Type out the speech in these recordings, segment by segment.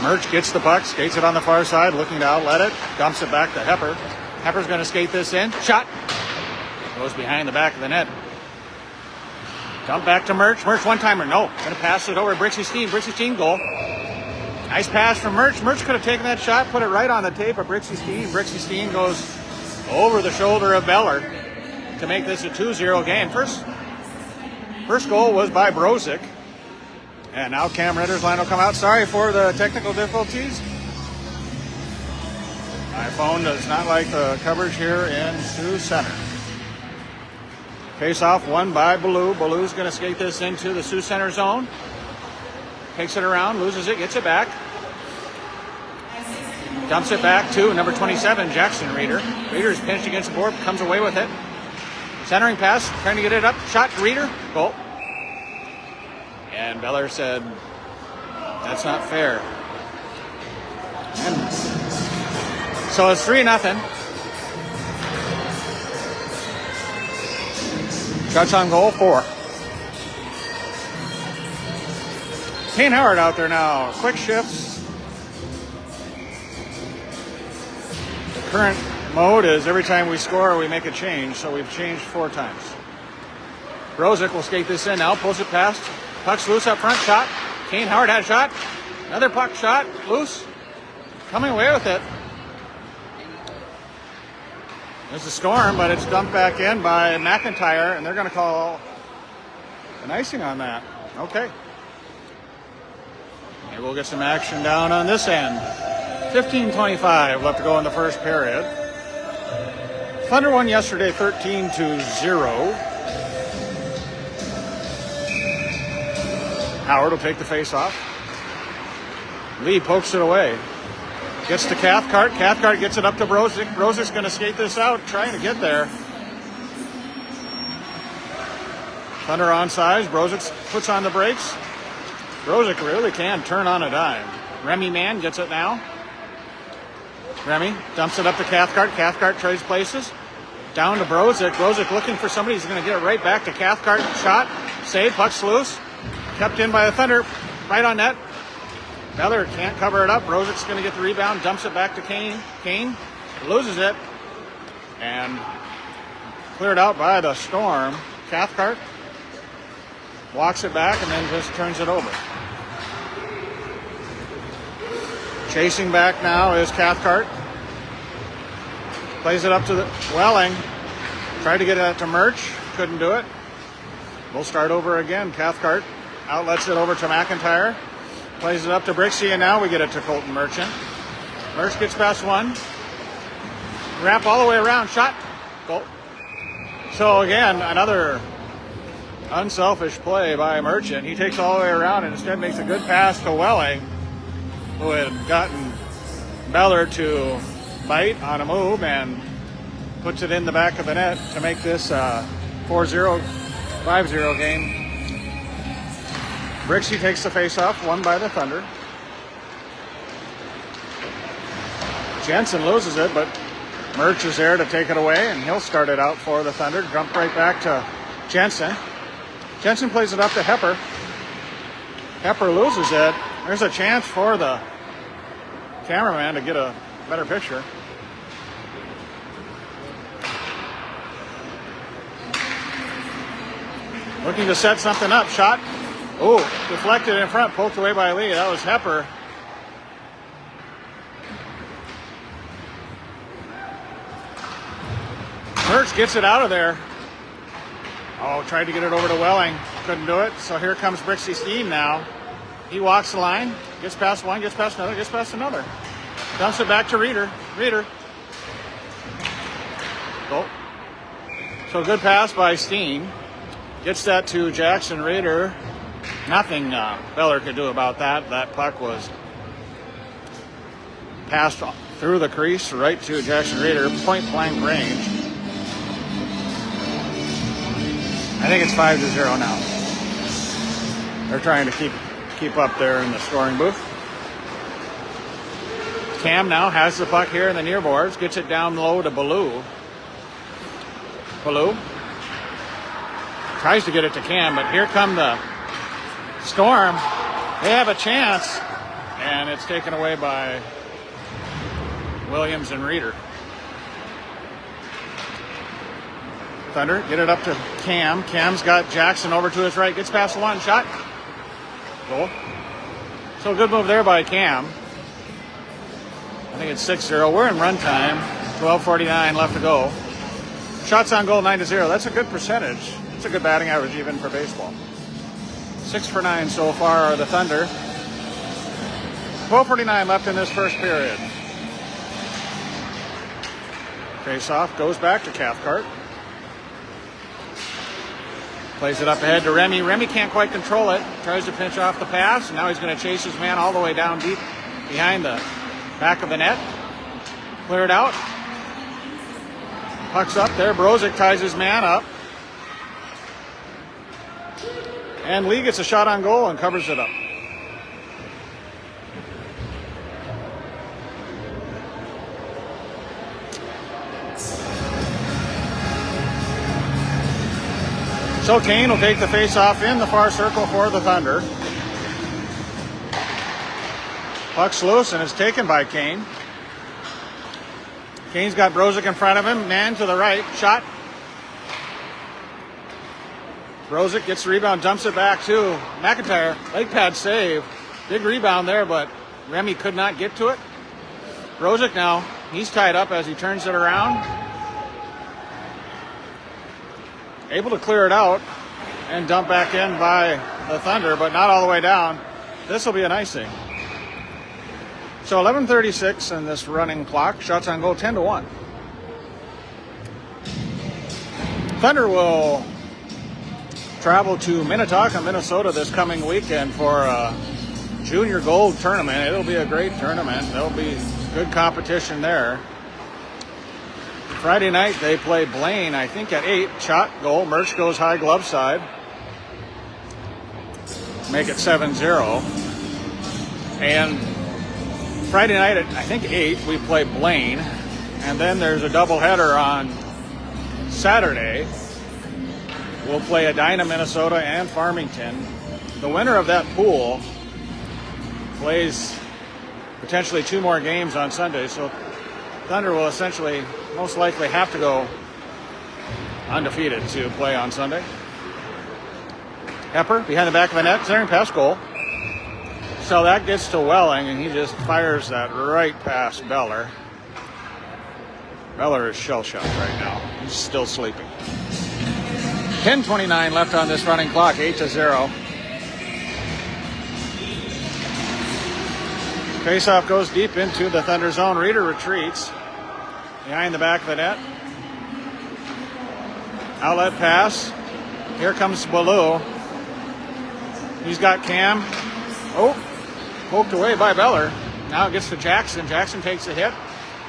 Merch gets the puck, skates it on the far side, looking to outlet it, dumps it back to Hepper. Hepper's going to skate this in. Shot. Goes behind the back of the net. Dump back to Merch. Merch one-timer. No. Going to pass it over to Brixie Steen. Brixie Steen goal. Nice pass from Merch. Merch could have taken that shot, put it right on the tape of Brixie Steen. Brixie Steen goes over the shoulder of Beller to make this a 2-0 game. First goal was by Brozic. And now Cam Ritter's line will come out. Sorry for the technical difficulties. My phone does not like the coverage here in Sioux Center. Face-off won by Baloo. Baloo's going to skate this into the Sioux Center zone. Takes it around, loses it, gets it back. Dumps it back to number 27, Jackson Reeder. Reeder's pinched against the board, comes away with it. Centering pass, trying to get it up. Shot to Reeder. Goal. And Beller said, that's not fair. And so it's 3-0. Shots on goal, 4. Kane Howard out there now. Quick shifts. The current mode is every time we score, we make a change. So we've changed 4 times. Brozic will skate this in now. Pulls it past. Puck's loose up front. Shot. Kane Howard had a shot. Another puck shot. Loose. Coming away with it. There's a storm, but it's dumped back in by McIntyre, and they're going to call an icing on that. Okay. Maybe we'll get some action down on this end. 15:25 left to go in the first period. Thunder won yesterday 13-0. Howard will take the face-off. Lee pokes it away. Gets to Cathcart. Cathcart gets it up to Brozic. Brozic's going to skate this out, trying to get there. Thunder on size. Brozic puts on the brakes. Brozic really can turn on a dime. Remy Mann gets it now. Remy dumps it up to Cathcart. Cathcart trades places. Down to Brozic. Brozic looking for somebody. He's going to get it right back to Cathcart. Shot. Save. Puck's loose. Kept in by the Thunder. Right on net. Beller can't cover it up. Brozic's going to get the rebound. Dumps it back to Kane. Kane loses it. And cleared out by the Storm. Cathcart walks it back and then just turns it over. Chasing back now is Cathcart. Plays it up to the Welling. Tried to get it to Merch. Couldn't do it. We'll start over again. Cathcart outlets it over to McIntyre. Plays it up to Brixie, and now we get it to Colton Merchant. Merch gets past one. Wrap all the way around. Shot. Goal. So again, another unselfish play by Merchant. He takes all the way around and instead makes a good pass to Welling, who had gotten Beller to bite on a move and puts it in the back of the net to make this 4-0, 5-0 game. Brixie takes the face-off, won by the Thunder. Jensen loses it, but Merch is there to take it away, and he'll start it out for the Thunder. Jump right back to Jensen. Jensen plays it up to Hepper. Hepper loses it. There's a chance for the cameraman to get a better picture. Looking to set something up. Shot. Oh, deflected in front, poked away by Lee. That was Hepper. Merch gets it out of there. Oh, tried to get it over to Welling. Couldn't do it. So here comes Brixie Steen now. He walks the line. Gets past one, gets past another, gets past another. Dumps it back to Reeder. Reeder. Oh. So good pass by Steen. Gets that to Jackson Reeder. Nothing Beller could do about that. That puck was passed through the crease right to Jackson Reeder, point blank range. I think it's 5-0 now. They're trying to keep up there in the scoring booth. Cam now has the puck here in the near boards, gets it down low to Baloo. Baloo tries to get it to Cam, but here come the Storm. They have a chance, and it's taken away by Williams and Reeder. Thunder get it up to Cam. Cam's got Jackson over to his right. Gets past the one shot. Goal. So good move there by Cam. I think it's 6-0. We're in run time. 12:49 left to go. Shots on goal 9-0. That's a good percentage. It's a good batting average even for baseball. 6 for 9 so far are the Thunder. 12:49 left in this first period. Face-off goes back to Cathcart. Plays it up ahead to Remy. Remy can't quite control it. Tries to pinch off the pass. Now he's going to chase his man all the way down deep behind the back of the net. Clear it out. Puck's up there. Brozic ties his man up. And Lee gets a shot on goal and covers it up. So Kane will take the face-off in the far circle for the Thunder. Puck's loose and is taken by Kane. Kane's got Brozic in front of him. Man to the right. Shot. Brozic gets the rebound, dumps it back to McIntyre. Leg pad save. Big rebound there, but Remy could not get to it. Brozic now, he's tied up as he turns it around. Able to clear it out and dump back in by the Thunder, but not all the way down. This will be an icing. So 11:36 in this running clock. Shots on goal 10-1. Thunder will travel to Minnetonka, Minnesota this coming weekend for a junior gold tournament. It'll be a great tournament. There'll be good competition there. Friday night they play Blaine, I think at 8. Shot, goal. Merch goes high glove side. Make it 7-0. And Friday night at, I think 8, we play Blaine. And then there's a doubleheader on Saturday. We'll play Edina, Minnesota and Farmington. The winner of that pool plays potentially 2 more games on Sunday. So Thunder will essentially most likely have to go undefeated to play on Sunday. Hepper behind the back of the net, centering past goal. So that gets to Welling, and he just fires that right past Beller. Beller is shell-shocked right now. He's still sleeping. 10:29 left on this running clock, 8-0. Faceoff goes deep into the Thunder zone. Reeder retreats behind the back of the net. Outlet pass. Here comes Ballou. He's got Cam. Oh, poked away by Beller. Now it gets to Jackson. Jackson takes a hit.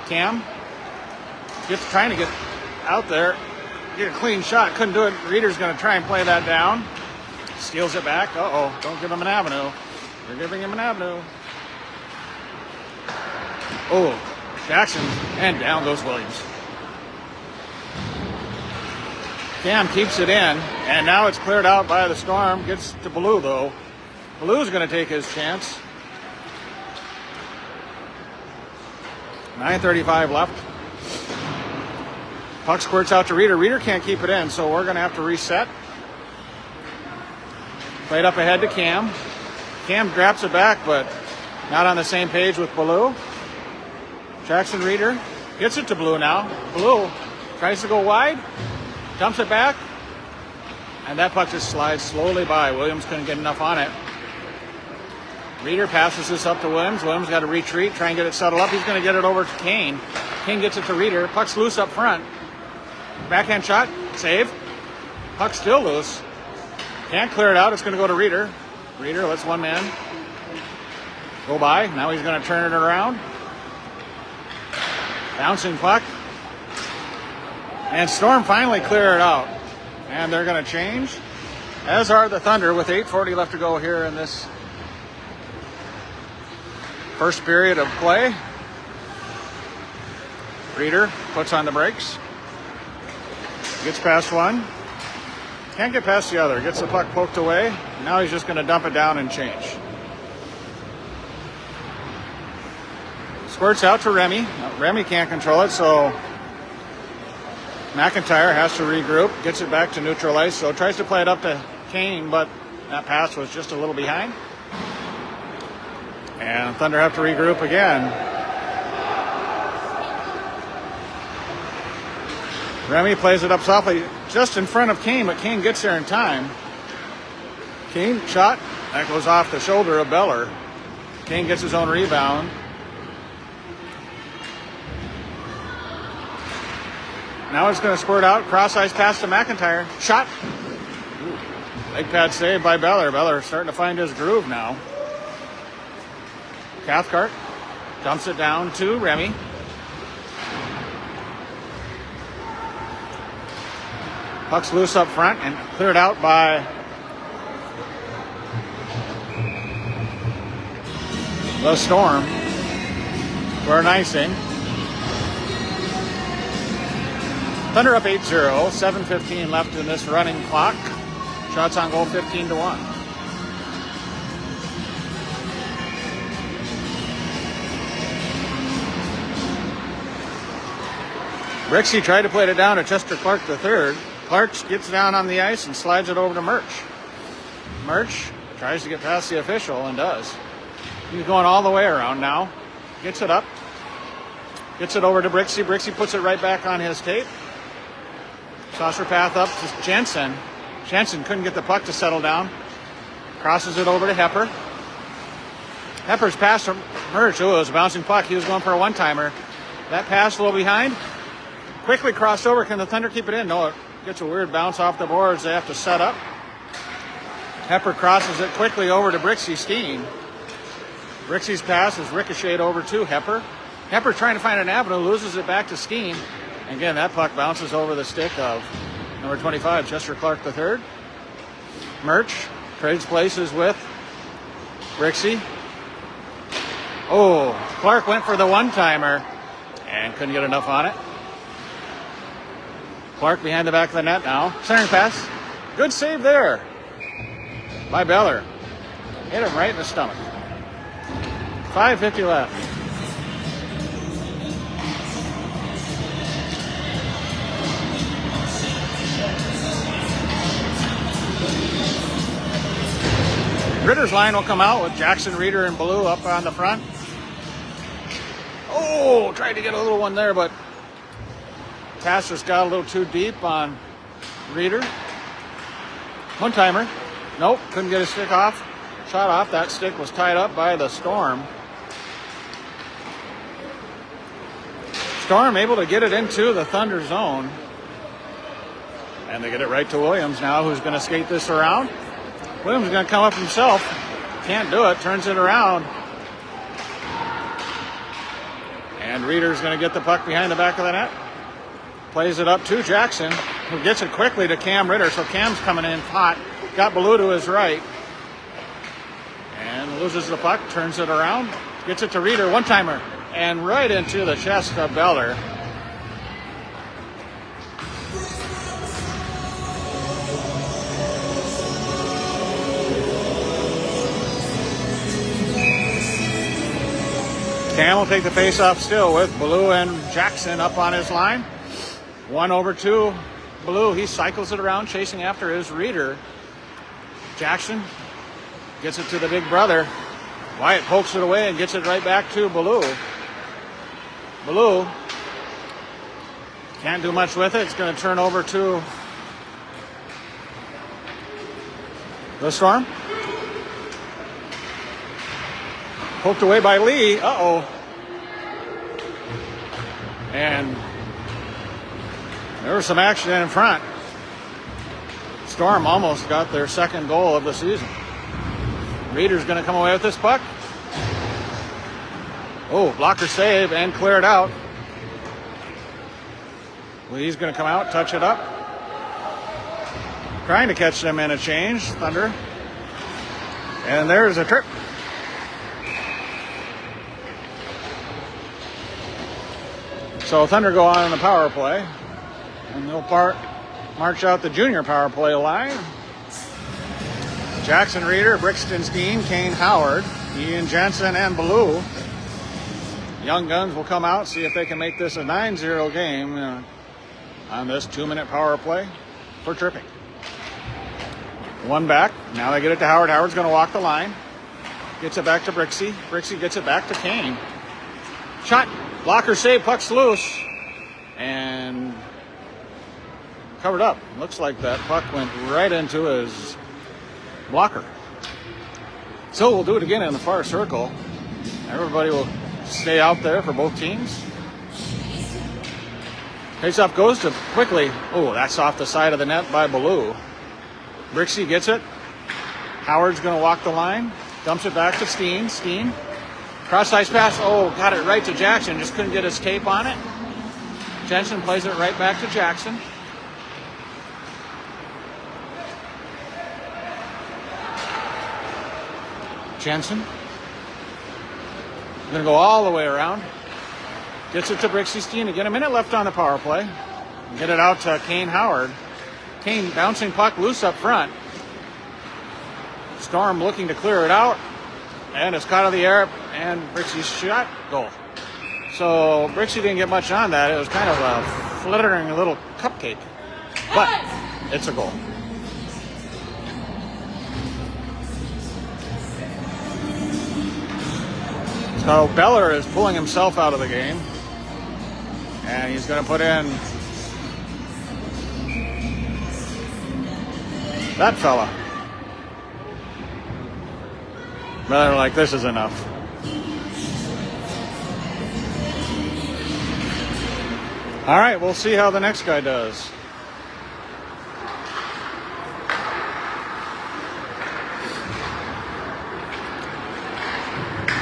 Cam trying to get out there, get a clean shot. Couldn't do it. Reeder's going to try and play that down. Steals it back. Uh-oh, don't give him an avenue. You're giving him an avenue. Oh, Jackson, and down goes Williams. Cam keeps it in, and now it's cleared out by the Storm. Gets to Ballou, though. Ballou's going to take his chance. 9:35 left. Puck squirts out to Reeder. Reeder can't keep it in, so we're going to have to reset. Played up ahead to Cam. Cam grabs it back, but not on the same page with Ballou. Jackson Reeder gets it to Ballou now. Ballou tries to go wide, dumps it back, and that puck just slides slowly by. Williams couldn't get enough on it. Reeder passes this up to Williams. Williams got to retreat, try and get it settled up. He's going to get it over to Kane. Kane gets it to Reeder. Puck's loose up front. Backhand shot, save. Puck's still loose. Can't clear it out. It's going to go to Reeder. Reeder lets one man go by. Now he's going to turn it around. Bouncing puck. And Storm finally clear it out. And they're going to change, as are the Thunder, with 8:40 left to go here in this first period of play. Reeder puts on the brakes. Gets past one. Can't get past the other. Gets the puck poked away. Now he's just going to dump it down and change. Squirts out to Remy. Remy can't control it, so McIntyre has to regroup, gets it back to neutral ice, so tries to play it up to Kane, but that pass was just a little behind. And Thunder have to regroup again. Remy plays it up softly just in front of Kane, but Kane gets there in time. Kane shot, that goes off the shoulder of Beller. Kane gets his own rebound. Now it's going to squirt out, cross ice pass to McIntyre. Shot. Leg pad saved by Beller. Beller starting to find his groove now. Cathcart dumps it down to Remy. Puck's loose up front and cleared out by the Storm for an icing. Thunder up 8-0, 7:15 left in this running clock. Shots on goal 15-1. Brixey tried to play it down to Chester Clark III. Clark gets down on the ice and slides it over to Murch. Murch tries to get past the official and does. He's going all the way around now. Gets it up. Gets it over to Brixey. Brixey puts it right back on his tape. Saucer path up to Jensen. Jensen couldn't get the puck to settle down. Crosses it over to Hepper. Hepper's pass from Murch. Oh, it was a bouncing puck. He was going for a one-timer. That pass a little behind. Quickly crossed over. Can the Thunder keep it in? No, it gets a weird bounce off the boards. They have to set up. Hepper crosses it quickly over to Brixey Steen. Brixey's pass is ricocheted over to Hepper. Hepper trying to find an avenue, loses it back to Skeen. And again, that puck bounces over the stick of number 25, Chester Clark III. Murch trades places with Brixey. Oh, Clark went for the one-timer and couldn't get enough on it. Clark behind the back of the net now. Centering pass. Good save there by Beller. Hit him right in the stomach. 5:50 left. Ritter's line will come out with Jackson, Reeder, and Blue up on the front. Oh, tried to get a little one there, but pass just got a little too deep on Reeder. One-timer. Nope, couldn't get his stick off. Shot off. That stick was tied up by the Storm. Storm able to get it into the Thunder zone. And they get it right to Williams now, who's going to skate this around. Williams is going to come up himself. Can't do it. Turns it around. And Reeder's going to get the puck behind the back of the net. Plays it up to Jackson, who gets it quickly to Cam Ritter. So Cam's coming in hot. Got Ballou to his right. And loses the puck. Turns it around. Gets it to Reeder. One-timer. And right into the chest of Beller. Cam will take the face-off still with Ballou and Jackson up on his line. 1-over-2. Ballou, he cycles it around, chasing after his Reeder. Jackson gets it to the big brother. Wyatt pokes it away and gets it right back to Ballou. Ballou can't do much with it. It's going to turn over to the Storm. Poked away by Lee. Uh-oh. And there was some action in front. Storm almost got their second goal of the season. Reeder's going to come away with this puck. Oh, blocker save and clear it out. Lee's going to come out, touch it up. Trying to catch them in a change, Thunder. And there's a trip. So Thunder go on the power play, and they'll march out the junior power play line. Jackson, Reeder, Brixton, Steen, Kane, Howard, Ian Jensen, and Ballou. young guns will come out, see if they can make this a 9-0 game on this 2-minute power play for tripping. One back. Now they get it to Howard. Howard's going to walk the line. Gets it back to Brixie. Brixie gets it back to Kane. Shot. Blocker save. Puck's loose. And covered up. Looks like that puck went right into his blocker. So we'll do it again in the far circle. Everybody will stay out there for both teams. Face-off goes to quickly. Oh, that's off the side of the net by Ballou. Brixie gets it. Howard's going to walk the line. Dumps it back to Steen. Steen. Cross-ice pass. Oh, got it right to Jackson. Just couldn't get his tape on it. Jensen plays it right back to Jackson. Jensen. Going to go all the way around. Gets it to Brixie. Steen again. A minute left on the power play. Get it out to Kane Howard. Kane bouncing puck loose up front. Storm looking to clear it out. And it's caught out of the air. And Brixie's shot. Goal. So Brixie didn't get much on that. It was kind of a flittering little cupcake. But it's a goal. So Beller is pulling himself out of the game. And he's going to put in that fella. But they're like, this is enough. All right, we'll see how the next guy does.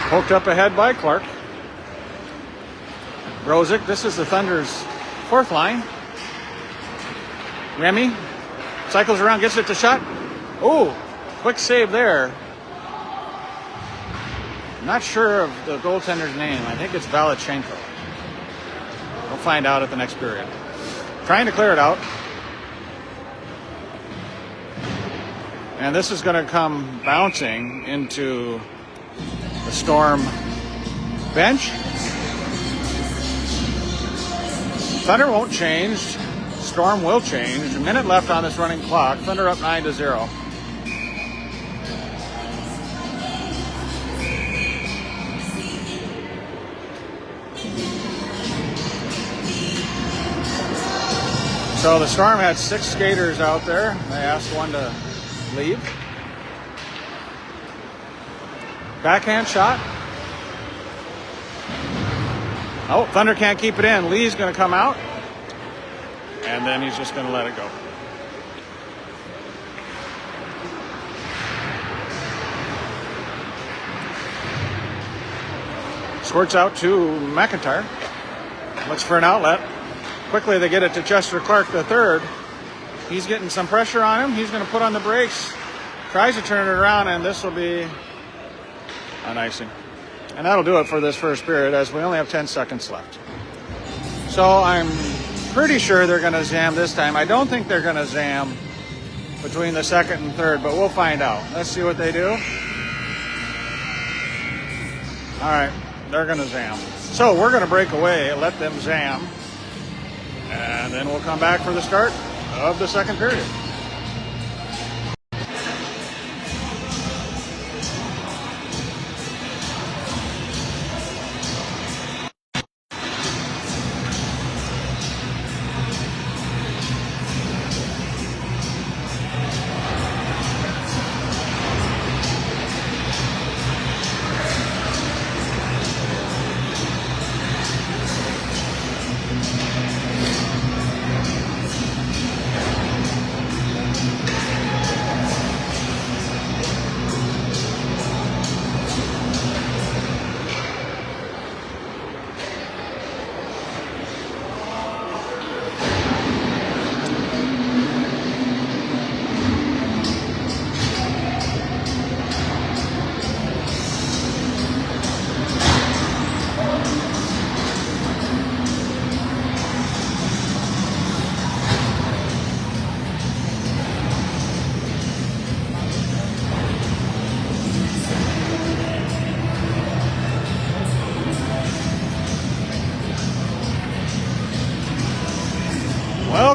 Poked up ahead by Clark. Brozic, this is the Thunder's fourth line. Remy cycles around, gets it to shot. Oh, quick save there. I'm not sure of the goaltender's name. I think it's Valachenko. We'll find out at the next period. Trying to clear it out. And this is going to come bouncing into the Storm bench. Thunder won't change. Storm will change. A minute left on this running clock. Thunder up 9-0. So the Storm had 6 skaters out there. They asked one to leave. Backhand shot. Oh, Thunder can't keep it in. Lee's going to come out. And then he's just going to let it go. Squirts out to McIntyre. Looks for an outlet. Quickly they get it to Chester Clark III. He's getting some pressure on him. He's going to put on the brakes. Tries to turn it around, and this will be an icing. And that'll do it for this first period, as we only have 10 seconds left. So I'm pretty sure they're going to zam this time. I don't think they're going to zam between the second and third, but we'll find out. Let's see what they do. All right, they're going to zam. So we're going to break away, let them zam, and then we'll come back for the start of the second period.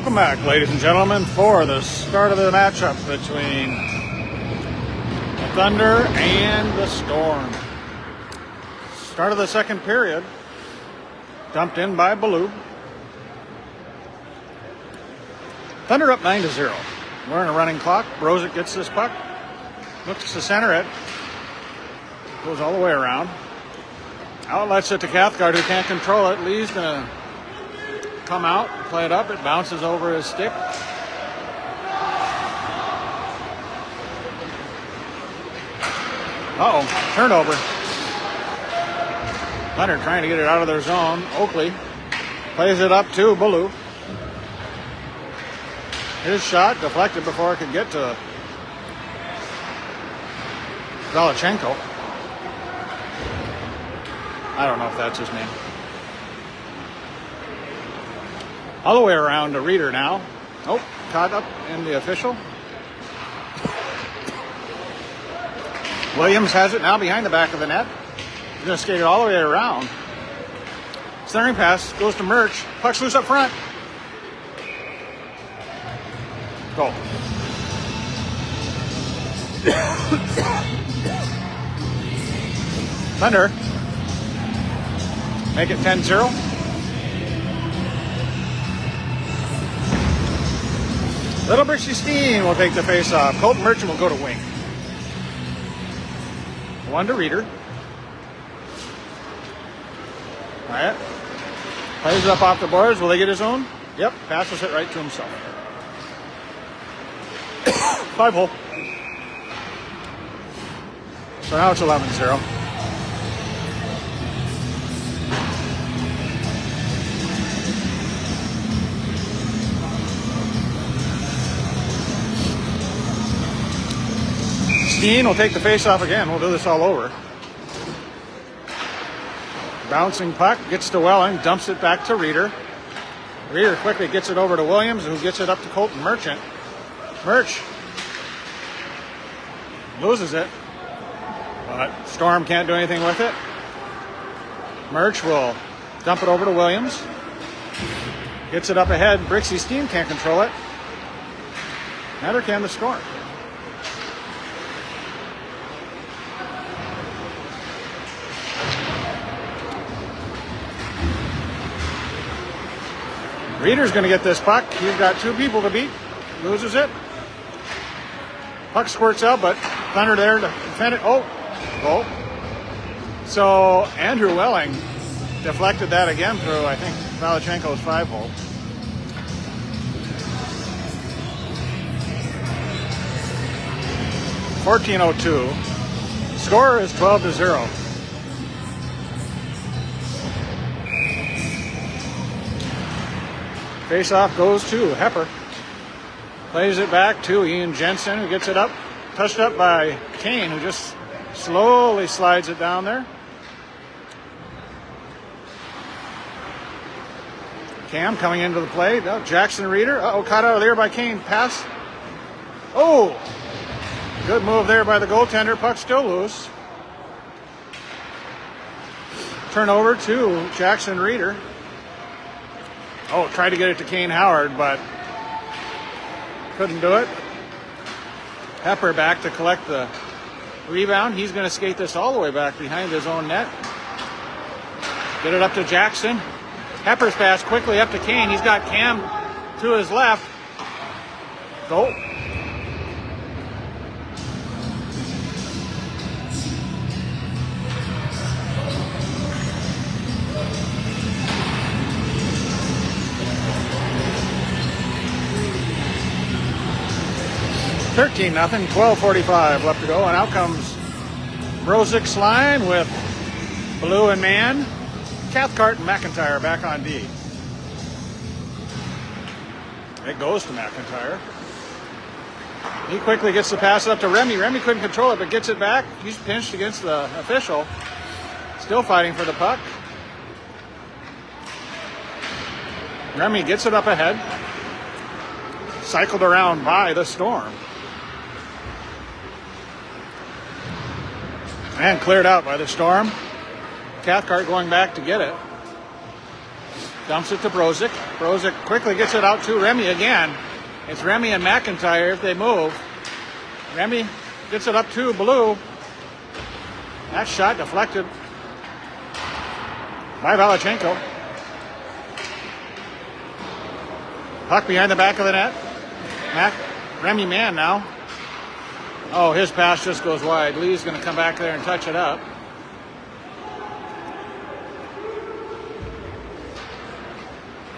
Welcome back, ladies and gentlemen, for the start of the matchup between the Thunder and the Storm. Start of the second period. Dumped in by Baloo. Thunder up 9-0. We're in a running clock. Brozic gets this puck. Looks to center it. Goes all the way around. Outlets it to Cathcart, who can't control it. Lee's going to come out, play it up. It bounces over his stick. Uh-oh, turnover. Leonard trying to get it out of their zone. Oakley plays it up to Baloo. His shot deflected before it could get to Galachenko. I don't know if that's his name. All the way around to Reeder now. Oh, caught up in the official. Williams has it now behind the back of the net. He's going to skate it all the way around. Centering pass goes to Murch. Puck's loose up front. Goal. Thunder make it 10-0. Little Brixie Steen will take the face-off. Colton Merchant will go to wing. 1 to Reeder. All right. Plays it up off the boards. Will they get his own? Yep. Passes it right to himself. 5-hole. So now it's 11-0. Steen will take the face-off again. We'll do this all over. Bouncing puck, gets to Welling, dumps it back to Reeder. Reeder quickly gets it over to Williams, who gets it up to Colton Merchant. Murch loses it, but Storm can't do anything with it. Murch will dump it over to Williams. Gets it up ahead. Brixie Steen can't control it. Neither can the Storm. Reeder's going to get this puck. He's got 2 people to beat. Loses it. Puck squirts out, but Thunder there to defend it. Oh, goal. So Andrew Welling deflected that again through, I think, Galachenko's 5-hole. .14:02. Score is 12-0. Face-off goes to Hepper. Plays it back to Ian Jensen, who gets it up. Touched up by Kane, who just slowly slides it down there. Cam coming into the play. Oh, Jackson Reeder. Uh-oh, caught out of there by Kane. Pass. Oh! Good move there by the goaltender. Puck still loose. Turnover to Jackson Reeder. Oh, tried to get it to Kane Howard, but couldn't do it. Hepper back to collect the rebound. He's going to skate this all the way back behind his own net. Get it up to Jackson. Hepper's pass quickly up to Kane. He's got Cam to his left. Goal. $13-0, 12:45 left to go, and out comes Brozic's line with Blue and Mann, Cathcart and McIntyre back on D. It goes to McIntyre. He quickly gets the pass up to Remy. Remy couldn't control it, but gets it back. He's pinched against the official. Still fighting for the puck. Remy gets it up ahead. Cycled around by the Storm. And cleared out by the Storm. Cathcart going back to get it. Dumps it to Brozik. Brozik quickly gets it out to Remy again. It's Remy and McIntyre if they move. Remy gets it up to Blue. That shot deflected by Valachenko. Puck behind the back of the net. Remy man now. Oh, his pass just goes wide. Lee's going to come back there and touch it up.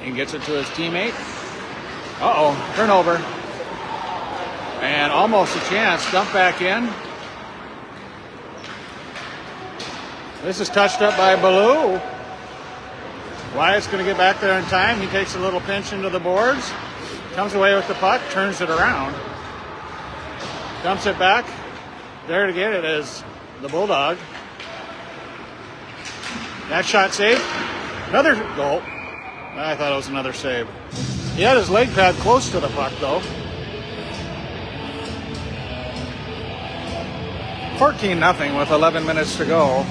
He gets it to his teammate. Uh-oh, turnover. And almost a chance. Dump back in. This is touched up by Baloo. Wyatt's going to get back there in time. He takes a little pinch into the boards. Comes away with the puck. Turns it around. Dumps it back. There to get it is the Bulldog. That shot saved. Another goal. I thought it was another save. He had his leg pad close to the puck, though. 14-0 with 11 minutes to go.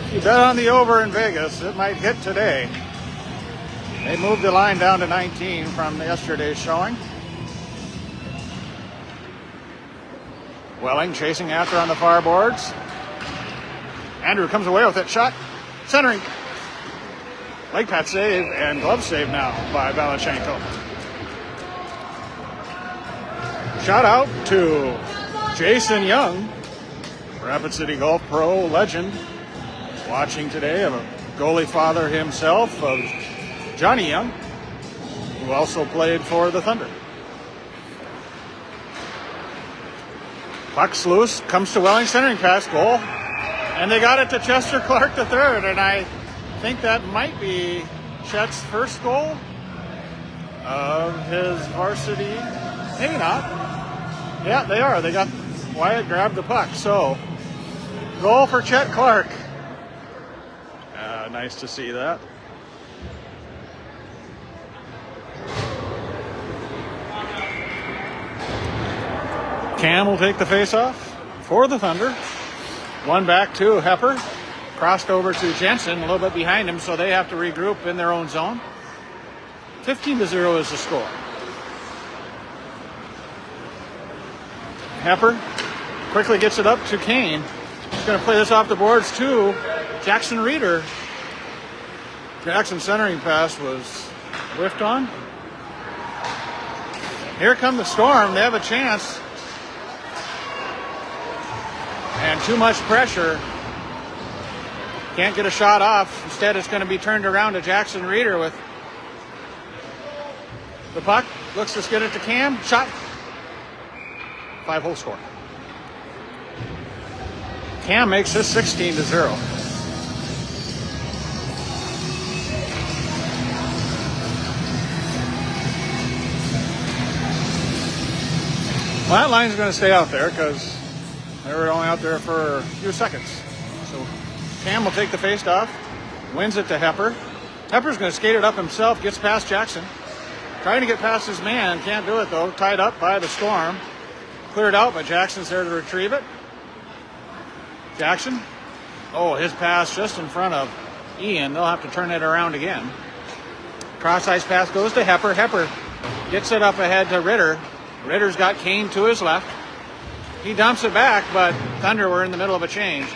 If you bet on the over in Vegas, it might hit today. They moved the line down to 19 from yesterday's showing. Welling chasing after on the far boards. Andrew comes away with it. Shot. Centering. Leg pad save and glove save now by Valachenko. Shout out to Jason Young, Rapid City Golf Pro legend, watching today, of a goalie father himself of Johnny Young, who also played for the Thunder. Puck's loose, comes to Welling, centering pass, goal. And they got it to Chester Clark III, and I think that might be Chet's first goal of his varsity. Maybe not. Yeah, they are. They got Wyatt grabbed the puck. So, goal for Chet Clark. Nice to see that. Cam will take the face-off for the Thunder. One back to Hepper. Crossed over to Jensen, a little bit behind him, so they have to regroup in their own zone. 15-0 is the score. Hepper quickly gets it up to Kane. He's going to play this off the boards to Jackson Reeder. Jackson's centering pass was whiffed on. Here come the Storm. They have a chance. And too much pressure. Can't get a shot off. Instead, it's going to be turned around to Jackson Reeder with the puck. Looks to get it to Cam. Shot. 5-hole score. Cam makes this 16-0. Well, that line's going to stay out there because they were only out there for a few seconds. So Cam will take the face-off, wins it to Hepper. Hepper's going to skate it up himself, gets past Jackson. Trying to get past his man, can't do it though. Tied up by the Storm. Cleared out, but Jackson's there to retrieve it. Jackson. Oh, his pass just in front of Ian. They'll have to turn it around again. Cross-ice pass goes to Hepper. Hepper gets it up ahead to Ritter. Ritter's got Kane to his left. He dumps it back, but Thunder were in the middle of a change.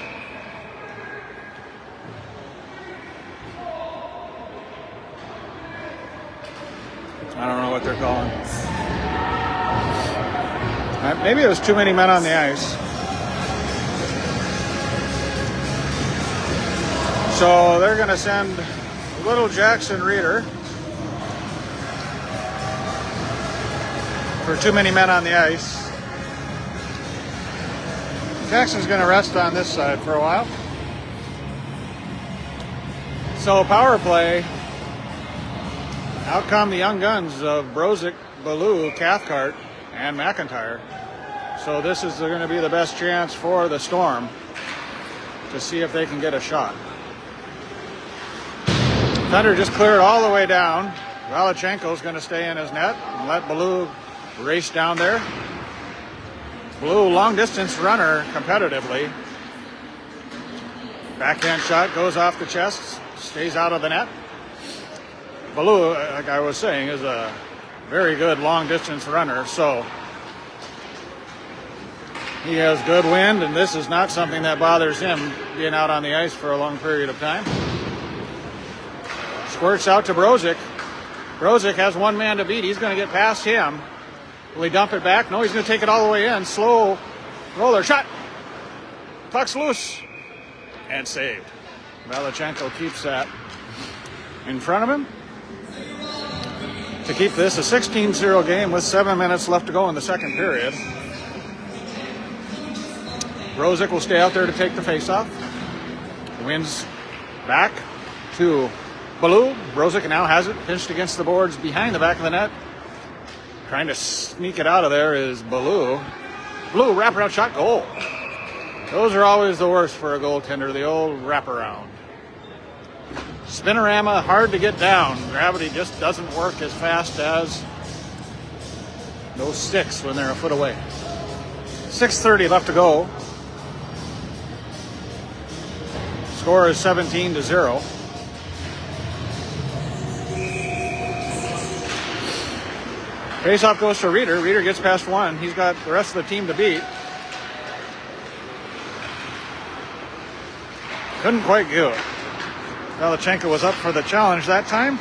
I don't know what they're calling. Maybe it was too many men on the ice. So they're going to send little Jackson Reeder for too many men on the ice. Jackson's going to rest on this side for a while. So power play. Out come the young guns of Brozik, Baloo, Cathcart, and McIntyre. So this is going to be the best chance for the Storm to see if they can get a shot. Thunder just cleared all the way down. Valachenko's going to stay in his net and let Baloo race down there. Baloo, long distance runner competitively. Backhand shot goes off the chest. stays out of the net. Baloo, like I was saying, is a very good long-distance runner, so he has good wind, and this is not something that bothers him, being out on the ice for a long period of time. Squirts out to Brozic. Brozic has one man to beat. He's going to get past him. Will he dump it back? No, he's going to take it all the way in. Slow roller shot. Puck's loose. And saved. Valachenko keeps that in front of him to keep this a 16-0 game with 7 minutes left to go in the second period. Brozic will stay out there to take the faceoff. Wins back to Baloo. Brozic now has it pinched against the boards behind the back of the net. Trying to sneak it out of there is Baloo. Baloo, wraparound shot, goal. Those are always the worst for a goaltender, the old wraparound. Spinorama, hard to get down. Gravity just doesn't work as fast as those sticks when they're a foot away. 6:30 left to go. Score is 17-0. Faceoff goes to Reeder. Reeder gets past one. He's got the rest of the team to beat. Couldn't quite do it. Valachenko was up for the challenge that time.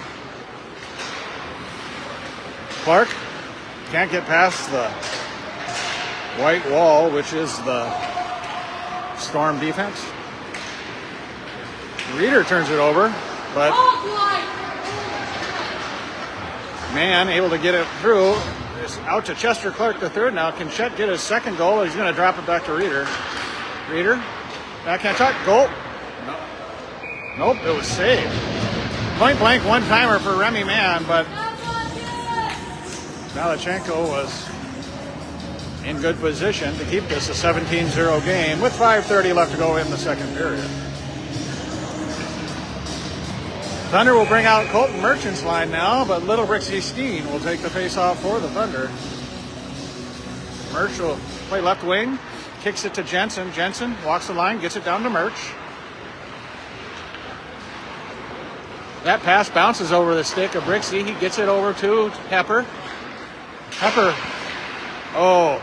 Clark can't get past the white wall, which is the Storm defense. Reeder turns it over, but Mann able to get it through. It's out to Chester Clark the third now. Can Chet get his second goal? He's going to drop it back to Reeder. Reeder, backhand shot, goal. No. Nope, it was saved. Point blank one-timer for Remy Mann, but Valachenko was in good position to keep this a 17-0 game with 5:30 left to go in the second period. Thunder will bring out Colton Merchant's line now, but Little Brixie Steen will take the face-off for the Thunder. Merch will play left wing, kicks it to Jensen. Jensen walks the line, gets it down to Merch. That pass bounces over the stick of Brixie. He gets it over to Pepper. Pepper, oh.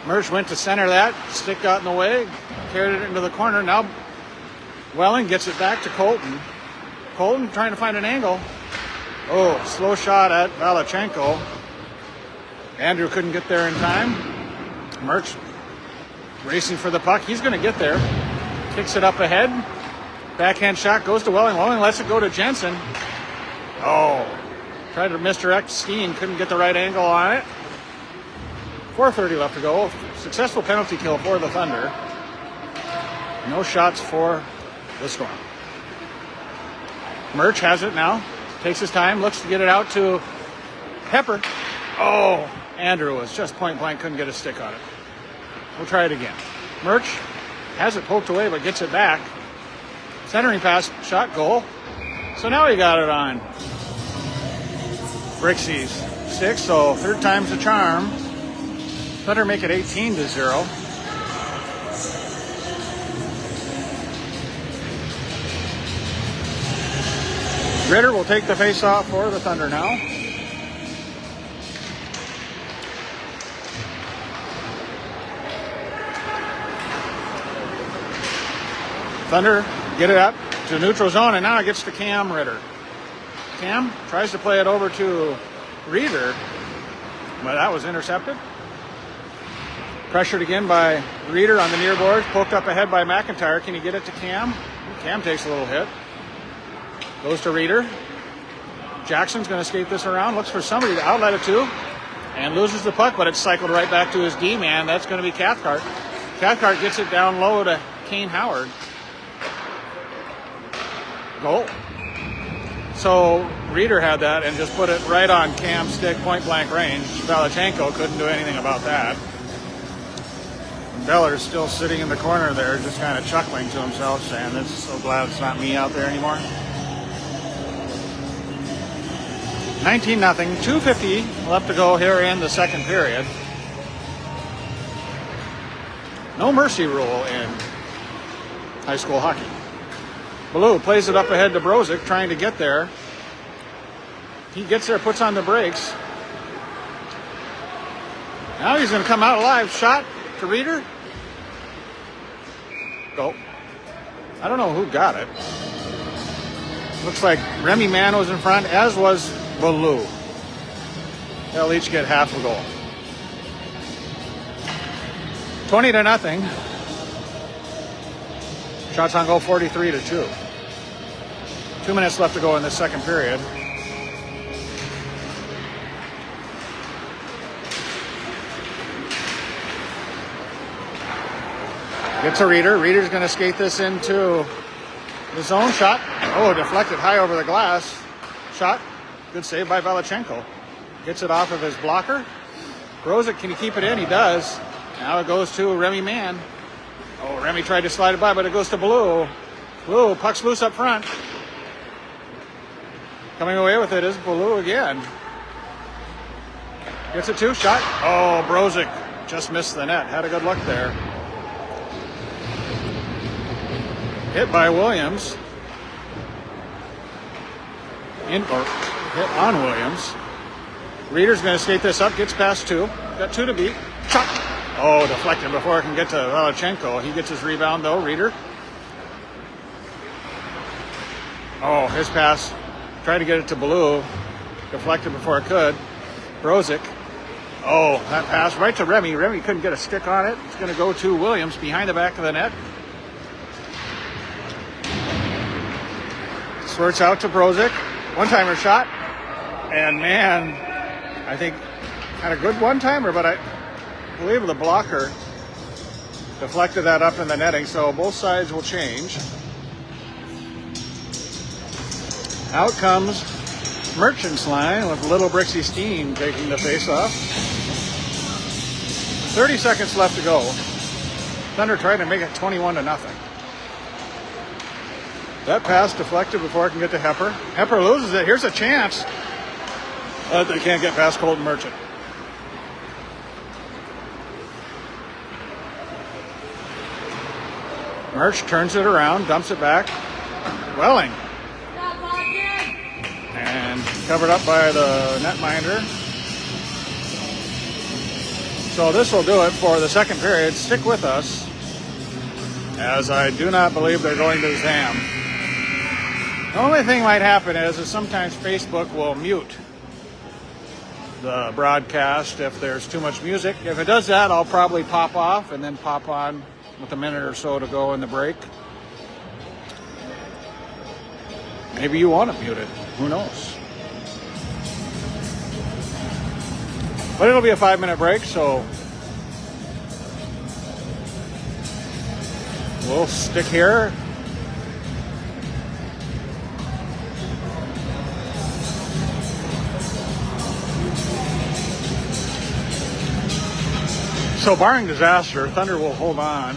Merch went to center that. Stick got in the way, carried it into the corner. Now Welling gets it back to Colton. Colton trying to find an angle. Oh, slow shot at Valachenko. Andrew couldn't get there in time. Merch racing for the puck. He's going to get there. Kicks it up ahead. Backhand shot goes to Welling. Welling lets it go to Jensen. Oh, tried to misdirect Steen. Couldn't get the right angle on it. 4:30 left to go. Successful penalty kill for the Thunder. No shots for the Storm. Merch has it now. Takes his time. Looks to get it out to Pepper. Oh, Andrew was just point blank. Couldn't get a stick on it. We'll try it again. Merch has it poked away but gets it back. Centering pass, shot, goal. So now he got it on Brixie's stick. So third time's the charm. Thunder make it 18-0. Ritter will take the face-off for the Thunder now. Thunder get it up to neutral zone, and now it gets to Cam Ritter. Cam tries to play it over to Reeder, but that was intercepted. Pressured again by Reeder on the near boards, poked up ahead by McIntyre. Can he get it to Cam? Cam takes a little hit. Goes to Reeder. Jackson's going to skate this around. Looks for somebody to outlet it to. And loses the puck, but it's cycled right back to his D-man. That's going to be Cathcart. Cathcart gets it down low to Kane Howard. Goal. So Reeder had that and just put it right on Cam's stick, point blank range. Valachenko couldn't do anything about that. Beller's still sitting in the corner there, just kind of chuckling to himself, saying, "It's so glad it's not me out there anymore." 19-0, 2:50 left to go here in the second period. No mercy rule in high school hockey. Blue plays it up ahead to Brozick, trying to get there. He gets there, puts on the brakes. Now he's going to come out alive. Shot to Reeder. Go. I don't know who got it. Looks like Remy Mann was in front, as was Baloo. They'll each get half a goal. 20-0. Shots on goal 43-2. 2 minutes left to go in the second period. Gets a Reeder. Reeder's going to skate this into the zone. Shot. Oh, deflected high over the glass. Shot. Good save by Velichenko. Gets it off of his blocker. Brozick, can he keep it in? He does. Now it goes to Remy Mann. Oh, Remy tried to slide it by, but it goes to Blue. Blue, puck's loose up front. Coming away with it is Blue again. Gets a two shot. Oh, Brozick just missed the net. Had a good look there. Hit by Williams. Hit on Williams. Reeder's going to skate this up. Gets past two. Got two to beat. Shot. Oh, deflected before it can get to Velichenko. He gets his rebound though, Reeder. Oh, his pass. Tried to get it to Blue. Deflected before it could. Brozick. Oh, that pass right to Remy. Remy couldn't get a stick on it. It's going to go to Williams behind the back of the net. Squirts out to Brozick. One-timer shot. And man, I think had a good one-timer, but I believe the blocker deflected that up in the netting, so both sides will change. Out comes Merchant's line with Little Brixie Steam taking the face-off. 30 seconds left to go. Thunder tried to make it 21-0. That pass deflected before it can get to Hepper. Hepper loses it. Here's a chance. But they can't get past Colton Merchant. Merch turns it around, dumps it back. Welling. And covered up by the netminder. So this will do it for the second period. Stick with us, as I do not believe they're going to Zam. The only thing might happen is sometimes Facebook will mute the broadcast if there's too much music. If it does that, I'll probably pop off and then pop on with a minute or so to go in the break. Maybe you want to mute it. Who knows? But it'll be a 5-minute break, so we'll stick here. So barring disaster, Thunder will hold on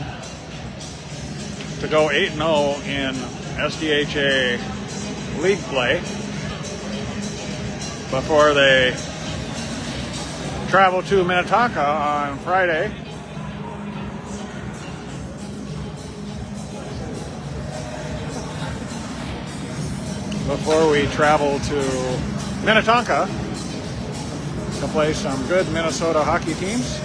to go 8-0 in SDHA league play before they travel to Minnetonka on Friday. Before we travel to Minnetonka to play some good Minnesota hockey teams.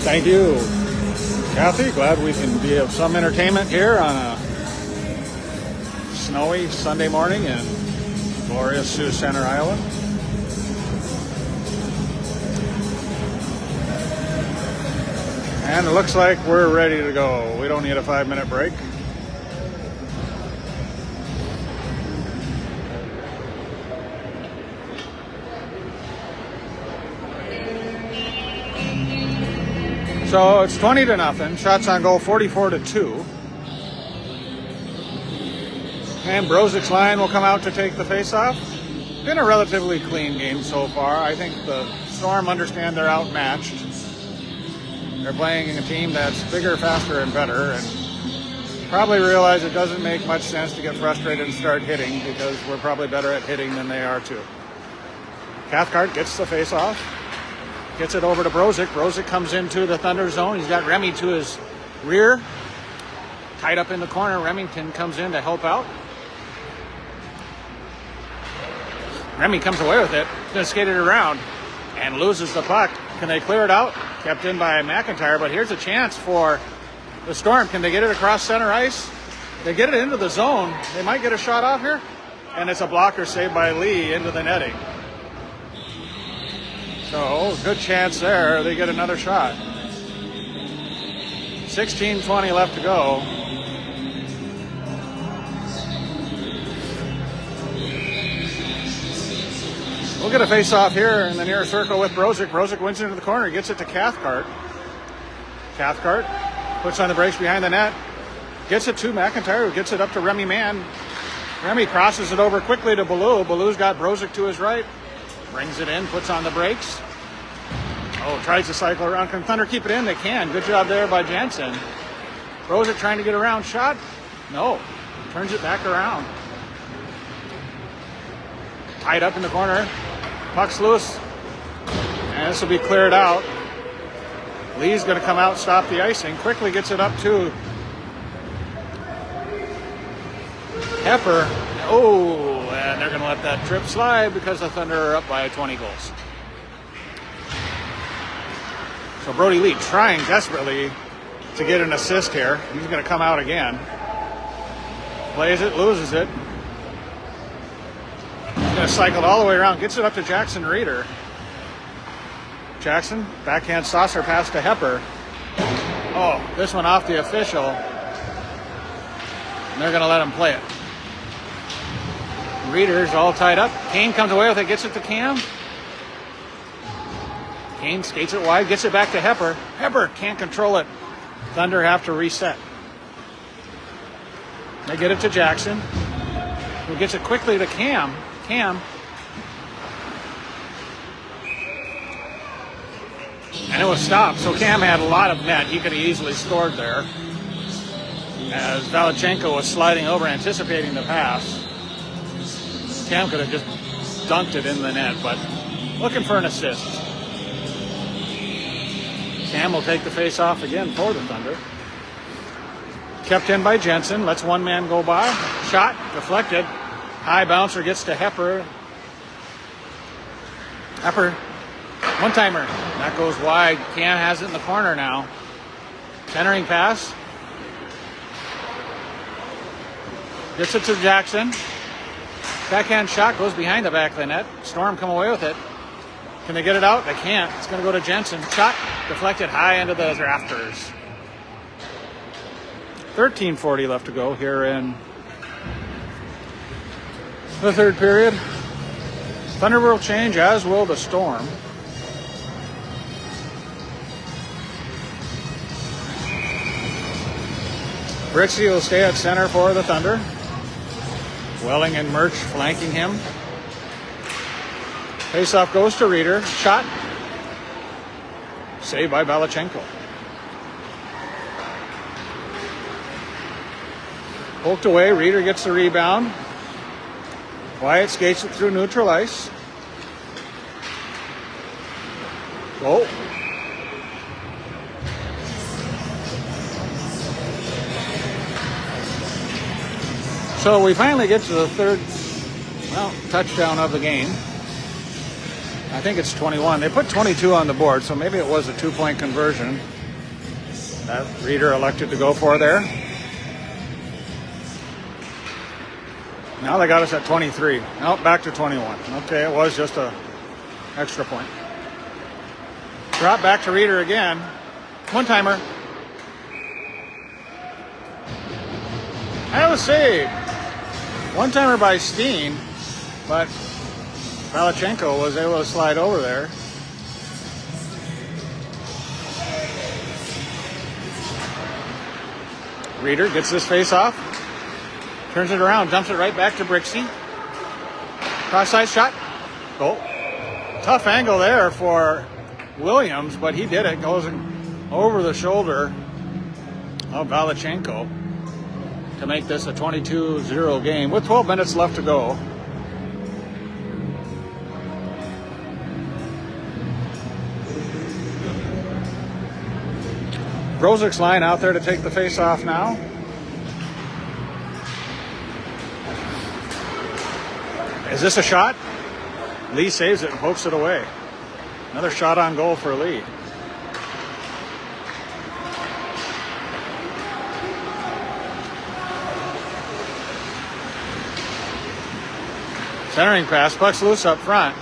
Thank you, Kathy. Glad we can be of some entertainment here on a snowy Sunday morning in glorious Sioux Center, Iowa. And it looks like we're ready to go. We don't need a 5-minute break. So it's 20-0. Shots on goal 44-2. And Brozic's line will come out to take the face-off. Been a relatively clean game so far. I think the Storm understand they're outmatched. They're playing a team that's bigger, faster, and better, and probably realize it doesn't make much sense to get frustrated and start hitting because we're probably better at hitting than they are too. Cathcart gets the face-off. Gets it over to Brozic. Brozic comes into the Thunder zone. He's got Remy to his rear. Tied up in the corner. Remington comes in to help out. Remy comes away with it. He's going to skate it around and loses the puck. Can they clear it out? Kept in by McIntyre, but here's a chance for the Storm. Can they get it across center ice? They get it into the zone. They might get a shot off here. And it's a blocker saved by Lee into the netting. So, good chance there. They get another shot. 16:20 left to go. We'll get a face-off here in the near circle with Brozic. Brozic wins into the corner, gets it to Cathcart. Cathcart puts on the brakes behind the net. Gets it to McIntyre, who gets it up to Remy Mann. Remy crosses it over quickly to Ballou. Ballou's got Brozic to his right. Brings it in, puts on the brakes. Oh, tries to cycle around. Can Thunder keep it in? They can. Good job there by Jensen. Brozic trying to get around. Shot? No. Turns it back around. Tied up in the corner. Puck's loose. And this will be cleared out. Lee's going to come out, stop the icing. Quickly gets it up to Hepper. Oh, and they're going to let that trip slide because the Thunder are up by 20 goals. So Brody Lee trying desperately to get an assist here. He's going to come out again. Plays it, loses it. He's going to cycle it all the way around. Gets it up to Jackson Reeder. Jackson, backhand saucer pass to Hepper. Oh, this one off the official. And they're going to let him play it. Reeder's all tied up. Kane comes away with it, gets it to Cam. Kane skates it wide, gets it back to Hepper. Hepper can't control it. Thunder have to reset. They get it to Jackson, who gets it quickly to Cam. Cam. And it was stopped, so Cam had a lot of net. He could have easily scored there. As Valachenko was sliding over, anticipating the pass. Cam could have just dunked it in the net, but looking for an assist. Cam will take the face-off again for the Thunder. Kept in by Jensen. Lets one man go by. Shot. Deflected. High bouncer gets to Hepper. Hepper. One-timer. That goes wide. Cam has it in the corner now. Centering pass. Gets it to Jackson. Backhand shot goes behind the back of the net. Storm come away with it. Can they get it out? They can't. It's going to go to Jensen. Shot deflected high into the rafters. 13:40 left to go here in the third period. Thunder will change, as will the Storm. Brixie will stay at center for the Thunder. Welling and Murch flanking him. Faceoff goes to Reeder. Shot. Saved by Valachenko. Poked away. Reeder gets the rebound. Wyatt skates it through neutral ice. Goal. So we finally get to the third, touchdown of the game. I think it's 21. They put 22 on the board, so maybe it was a 2-point conversion that Reeder elected to go for there. Now they got us at 23. Now back to 21. Okay, it was just a extra point. Drop back to Reeder again. One-timer. That was saved. One-timer by Steen, but Valachenko was able to slide over there. Reeder gets this face off, turns it around, dumps it right back to Brixey. Cross-side shot, goal. Tough angle there for Williams, but he did it. Goes over the shoulder of Valachenko to make this a 22-0 game with 12 minutes left to go. Brozic's line out there to take the face off now. Is this a shot? Lee saves it and pokes it away. Another shot on goal for Lee. Centering pass, puck's loose up front.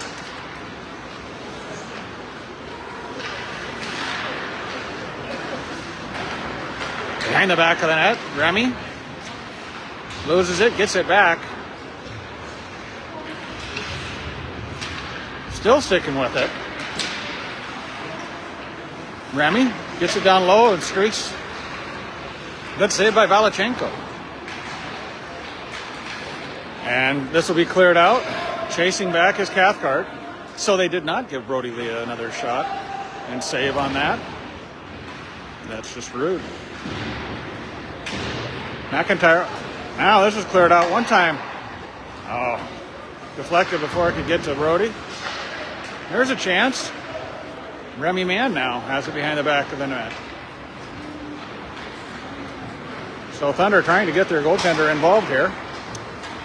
Behind the back of the net, Remy loses it, gets it back. Still sticking with it. Remy gets it down low and streaks. Good save by Valachenko. And this will be cleared out. Chasing back is Cathcart. So they did not give Brody Lee another shot and save on that. That's just rude. McIntyre. Now this is cleared out one time. Oh, deflected before it could get to Brody. There's a chance. Remy Mann now has it behind the back of the net. So Thunder trying to get their goaltender involved here.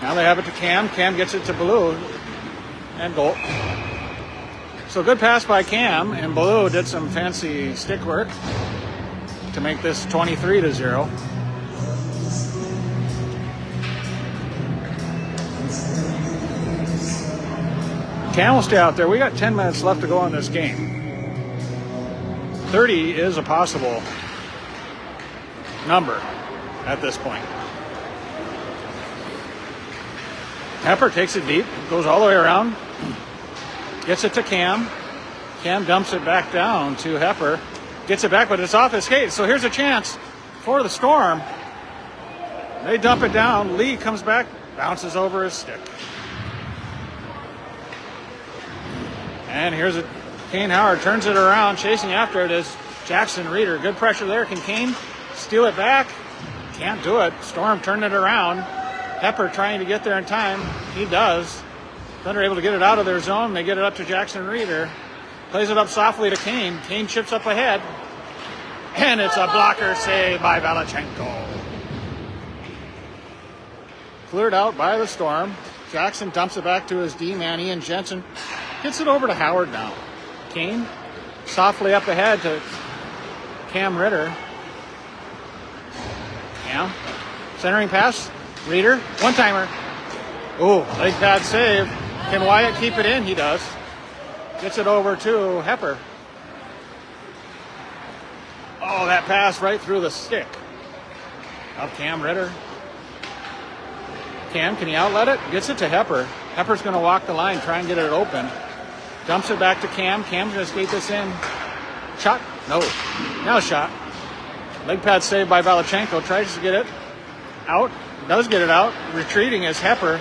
Now they have it to Cam. Cam gets it to Blue. And goal. So good pass by Cam. And Blue did some fancy stick work to make this 23-0. Cam will stay out there. We got 10 minutes left to go in this game. 30 is a possible number at this point. Pepper takes it deep, goes all the way around, gets it to Cam. Cam dumps it back down to Hepper. Gets it back, but it's off his skate. So here's a chance for the Storm. They dump it down. Lee comes back, bounces over his stick. And here's it. Kane Howard turns it around, chasing after it is Jackson Reeder. Good pressure there. Can Kane steal it back? Can't do it. Storm turned it around. Pepper trying to get there in time. He does. Thunder able to get it out of their zone. They get it up to Jackson Reeder. Plays it up softly to Kane. Kane chips up ahead. And it's a blocker save by Valachenko. Cleared out by the Storm. Jackson dumps it back to his D-man, Ian Jensen. Gets it over to Howard now. Kane softly up ahead to Cam Ritter. Cam. Centering pass. Reeder. One-timer. Ooh, leg pad save. Can Wyatt keep it in? He does. Gets it over to Hepper. Oh, that pass right through the stick of Cam Ritter. Cam, can he outlet it? Gets it to Hepper. Hepper's going to walk the line, try and get it open. Dumps it back to Cam. Cam's going to skate this in. Shot? No. Now a shot. Leg pad saved by Valachenko. Tries to get it out. Does get it out. Retreating is Hepper.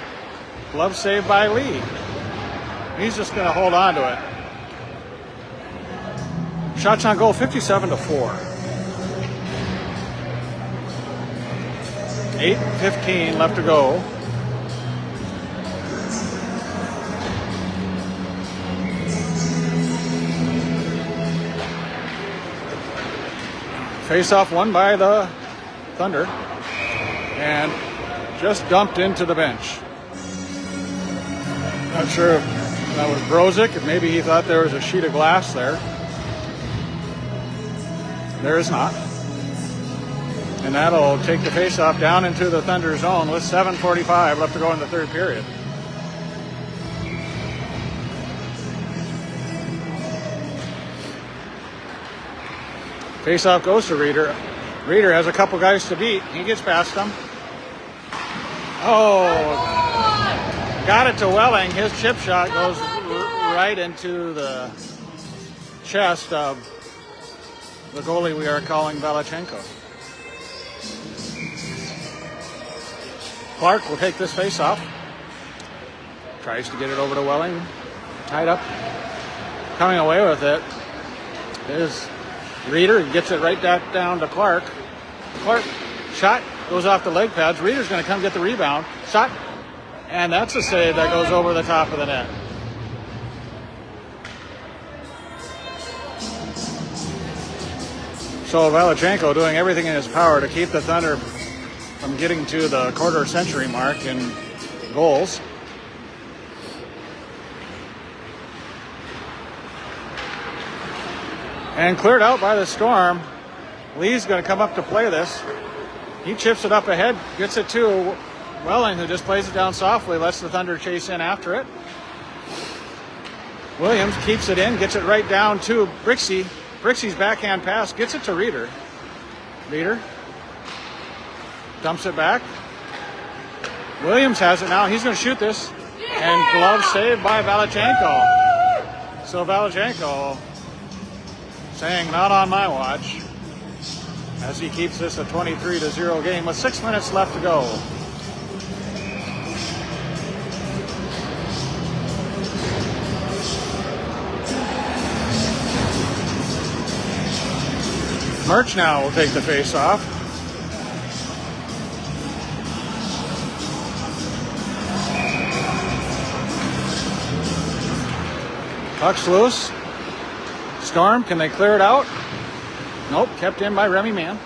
Glove saved by Lee. He's just going to hold on to it. Shots on goal, 57-4. 8:15 left to go. Face-off won by the Thunder and just dumped into the bench. Not sure if that was Brozic, if maybe he thought there was a sheet of glass there. There is not. And that'll take the face-off down into the Thunder zone with 7:45 left to go in the third period. Face-off goes to Reeder. Reeder has a couple guys to beat. He gets past them. Oh, got it to Welling. His chip shot goes right into the chest of the goalie we are calling Valachenko. Clark will take this face-off. Tries to get it over to Welling. Tied up. Coming away with it is Reeder. He gets it right back down to Clark. Clark, shot, goes off the leg pads. Reeder's going to come get the rebound. Shot. And that's a save that goes over the top of the net. So Valachenko doing everything in his power to keep the Thunder from getting to the quarter century mark in goals. And cleared out by the Storm. Lee's going to come up to play this. He chips it up ahead, gets it to Welling, who just plays it down softly, lets the Thunder chase in after it. Williams keeps it in, gets it right down to Brixey. Brixey's backhand pass gets it to Reeder. Reeder dumps it back. Williams has it now. He's going to shoot this. And glove saved by Valachenko. So Valachenko saying, not on my watch, as he keeps this a 23-0 game with 6 minutes left to go. Murch now will take the face-off. Puck's loose. Storm, can they clear it out? Nope, kept in by Remy Mann.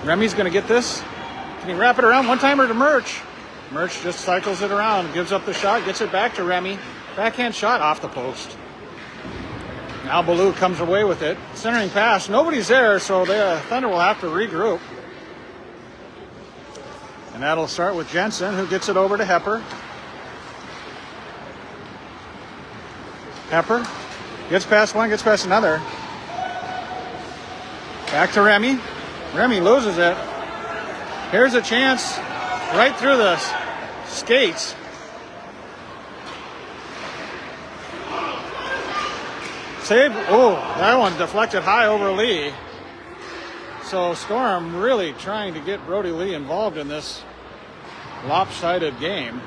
Remy's going to get this. Can he wrap it around? One-timer to Murch. Murch just cycles it around, gives up the shot, gets it back to Remy. Backhand shot off the post. Now Baloo comes away with it. Centering pass. Nobody's there, so the Thunder will have to regroup. And that'll start with Jensen, who gets it over to Hepper. Hepper gets past one, gets past another. Back to Remy. Remy loses it. Here's a chance right through the skates. Save. Oh, that one deflected high over Lee. So Storm really trying to get Brody Lee involved in this lopsided game.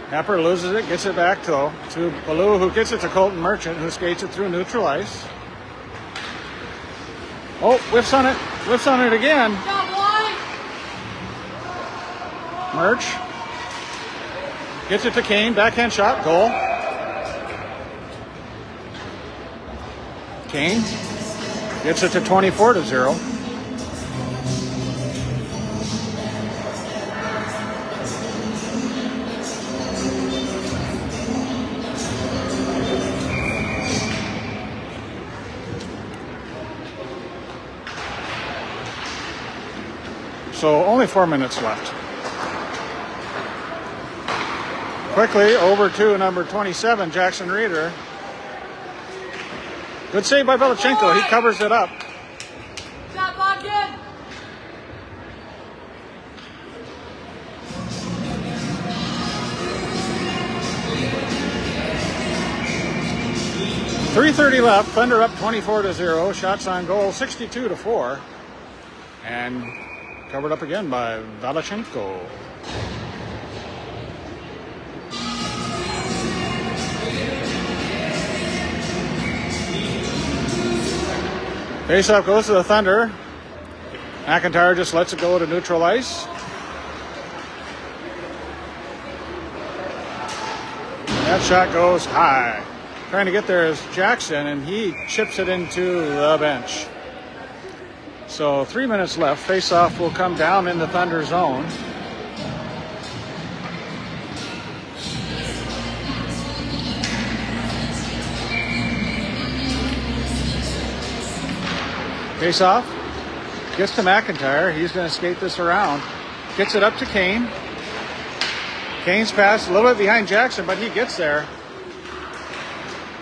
Hepper loses it, gets it back to Baloo, who gets it to Colton Merchant, who skates it through neutral ice. Oh, whiffs on it again. Murch gets it to Kane, backhand shot, goal. Kane gets it to 24-0. So only 4 minutes left. Quickly over to number 27, Jackson Reeder. Good save by Valachenko. He covers it up. Shot lock in. .330 left. Thunder up 24-0. Shots on goal 62-4. And covered up again by Valachenko. Faceoff goes to the Thunder. McIntyre just lets it go to neutral ice. That shot goes high. Trying to get there is Jackson, and he chips it into the bench. So 3 minutes left. Faceoff will come down in the Thunder zone. Faceoff gets to McIntyre. He's going to skate this around. Gets it up to Kane. Kane's pass a little bit behind Jackson, but he gets there.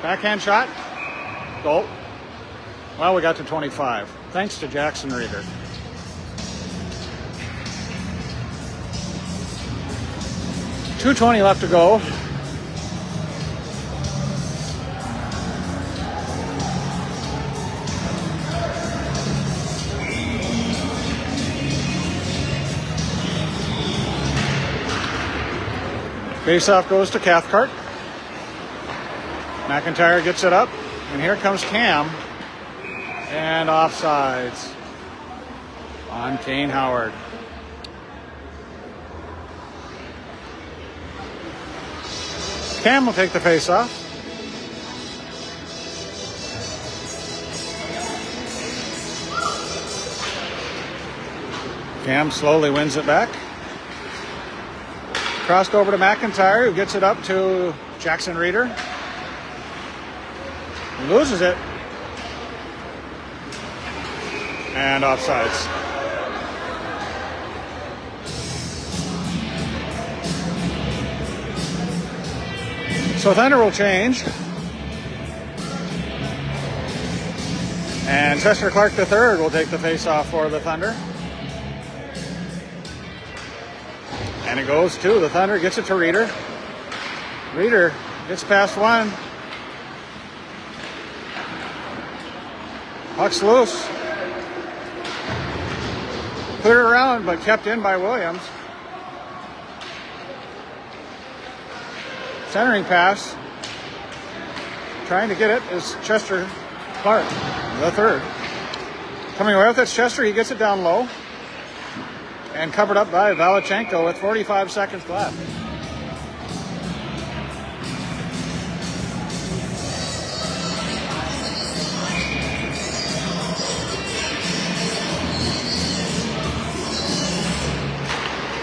Backhand shot. goal. Well, we got to 25, thanks to Jackson Reeder. .220 left to go. Face-off goes to Cathcart. McIntyre gets it up, and here comes Cam. And offsides on Kane Howard. Cam will take the face-off. Cam slowly wins it back. Crossed over to McIntyre, who gets it up to Jackson Reeder. Loses it. And offsides. So Thunder will change. And Chester Clark III will take the face-off for the Thunder. And it goes to the Thunder, gets it to Reeder. Reeder gets past one. Puck's loose. Cleared around, but kept in by Williams. Centering pass. Trying to get it is Chester Clark, the third. Coming away with it, Chester, he gets it down low. And covered up by Valachenko with 45 seconds left.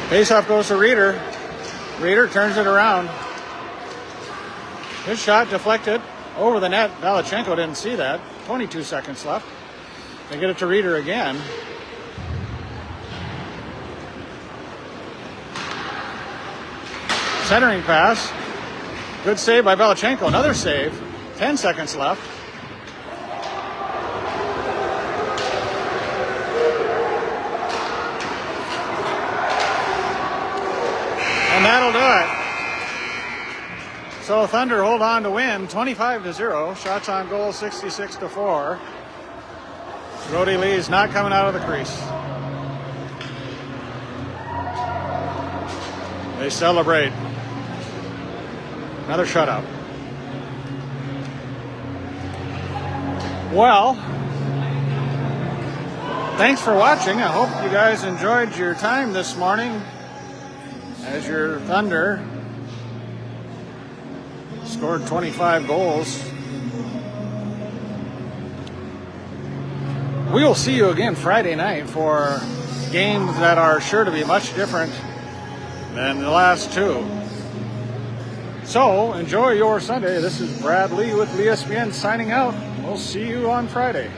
Faceoff goes to Reeder. Reeder turns it around. His shot deflected over the net. Valachenko didn't see that. 22 seconds left. They get it to Reeder again. Centering pass. Good save by Valachenko. Another save. 10 seconds left. And that'll do it. So Thunder hold on to win 25-0. Shots on goal 66-4. Brody Lee's not coming out of the crease. They celebrate. Another shutout. Well, thanks for watching. I hope you guys enjoyed your time this morning as your Thunder scored 25 goals. We will see you again Friday night for games that are sure to be much different than the last two. So enjoy your Sunday. This is Brad Lee with LeeSPN signing out. We'll see you on Friday.